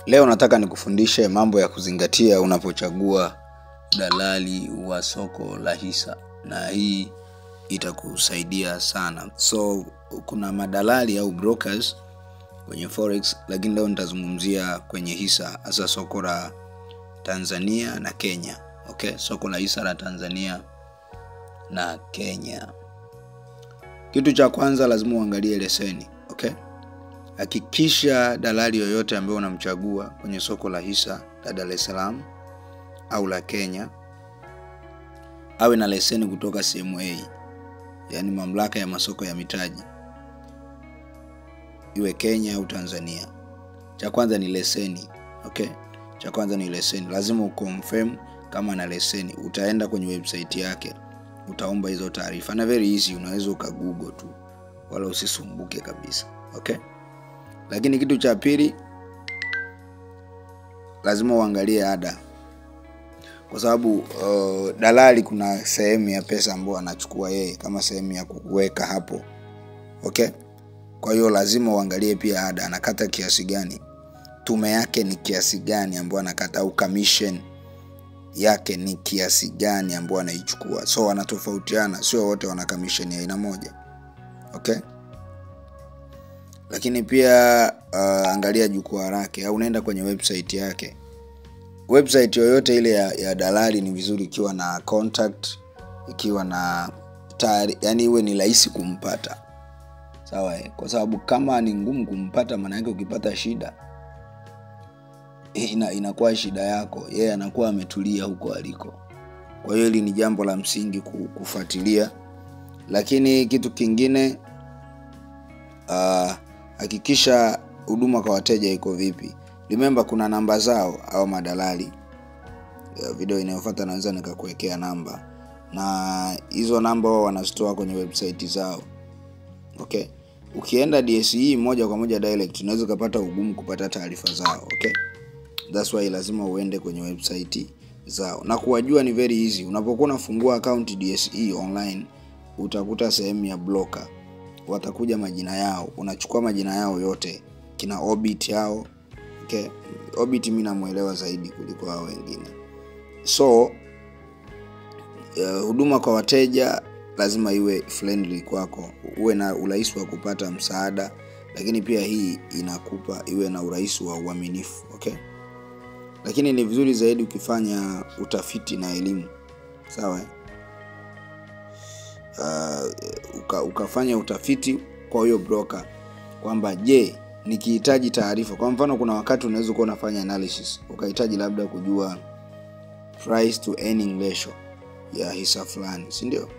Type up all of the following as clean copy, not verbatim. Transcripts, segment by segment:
Leo nataka nikufundishe mambo ya kuzingatia unapochagua dalali wa soko la hisa, na hii itakusaidia sana. So kuna madalali au brokers kwenye forex, lakini leo nitazungumzia kwenye hisa, hasa soko la Tanzania na Kenya. Okay, soko la hisa la Tanzania na Kenya. Kitu cha kwanza lazima uangalie leseni. Okay? Hakikisha dalali yoyote ambaye unamchagua kwenye soko la hisa la Dar es Salaam au la Kenya awe na leseni kutoka CMA, yani mamlaka ya masoko ya mitaji, iwe Kenya au Tanzania. Cha kwanza ni leseni. Okay? Cha kwanza ni leseni. Lazima uconfirm kama ana leseni. Utaenda kwenye website yake, utaomba hizo taarifa, na very easy, unaweza ukagoogle tu, wala usisumbuke kabisa. Okay? Lakini kitu cha pili, lazima uangalie ada. Kwa sababu dalali kuna sehemu ya pesa ambayo anachukua yeye kama sehemu ya kuweka hapo. Okay? Kwa hiyo lazima uangalie pia ada, anakata kiasi gani, tume yake ni kiasi gani ambayo anakata, au commission yake ni kiasi gani ambayo anaichukua. So wanatofautiana, sio wote wana commission ya aina moja. Okay? Lakini pia angalia jukwaa lake, au unaenda kwenye website yake. Website yoyote ile ya dalali ni vizuri ikiwa na contact, ikiwa na yani iwe ni rahisi kumpata. Sawa? Kwa sababu kama ni ngumu kumpata, maana yake ukipata shida inakuwa shida yako, yeye anakuwa ametulia huko aliko. Kwa hiyo hili ni jambo la msingi kufuatilia. Lakini kitu kingine, hakikisha huduma kwa wateja iko vipi. Remember kuna namba zao au madalali. Video inayofuata naweza nikakuwekea namba, na hizo namba wao wanazitoa kwenye website zao. Okay? Ukienda DSE moja kwa moja direct, unaweza kupata ugumu kupata taarifa zao. Okay? That's why lazima uende kwenye website zao, na kuwajua ni very easy. Unapokuwa unafungua account DSE online, utakuta sehemu ya blocker, watakuja majina yao, unachukua majina yao yote, kina Orbit yao. Okay? Orbit mimi namuelewa zaidi kuliko hao wengine. So huduma kwa wateja lazima iwe friendly kwako, uwe na urahisi wa kupata msaada, lakini pia hii inakupa iwe na urahisi wa uaminifu. Okay? Lakini ni vizuri zaidi ukifanya utafiti na elimu. Sawa? Ukafanya utafiti kwa hiyo broker kwamba je, nikihitaji taarifa, kwa mfano kuna wakati unaweza kuwa unafanya analysis, ukahitaji labda kujua price to earning ratio ya hisa fulani, si ndio?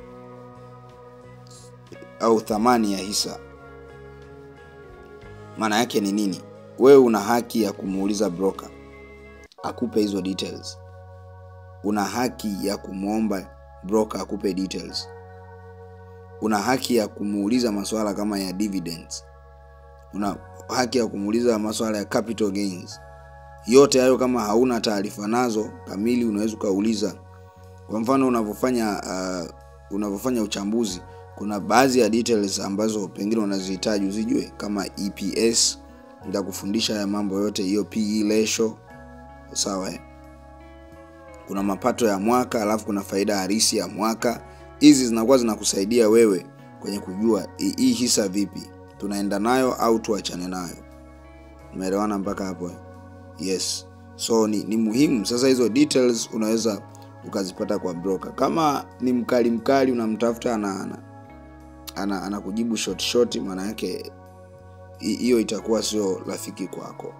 Au thamani ya hisa. Maana yake ni nini? Wewe una haki ya kumuuliza broker akupe hizo details. Una haki ya kumuomba broker akupe details. Una haki ya kumuuliza masuala kama ya dividends. Una haki ya kumuuliza masuala ya capital gains. Yote hayo kama hauna taarifa nazo kamili, unaweza kauliza. Kwa mfano unapofanya uchambuzi, kuna baadhi ya details ambazo pengine unazihitaji uzijue, kama EPS, nitakufundisha ya mambo yote hiyo, PE ratio. Sawa? Kuna mapato ya mwaka, alafu kuna faida halisi ya mwaka. Hizi zinakuwa zinakusaidia wewe kwenye kujua hii hisa vipi, tunaenda nayo au tuachane nayo. Umeelewana mpaka hapo? Yes. So ni muhimu. Sasa hizo details unaweza ukazipata kwa broker. Kama ni mkali unamtafuta anakujibu short, maana yake hiyo itakuwa sio rafiki kwako.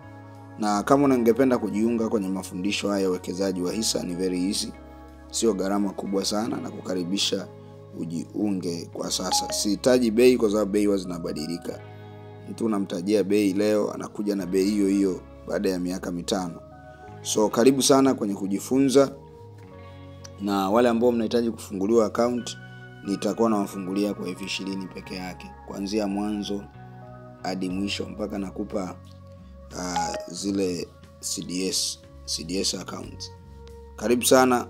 Na kama ungependa kujiunga kwenye mafundisho haya ya uwekezaji wa hisa, ni very easy, sio gharama kubwa sana, na kukaribisha ujiunge kwa sasa. Sihitaji bei kwa sababu bei huwa zinabadilika. Mtu unamtajia bei leo, anakuja na bei hiyo hiyo baada ya miaka 5. So karibu sana kwenye kujifunza, na wale ambao mnahitaji kufunguliwa account, nitakuwa nawafungulia kwa $20 peke yake, kuanzia mwanzo hadi mwisho, mpaka nakupa zile CDS accounts. Karibu sana.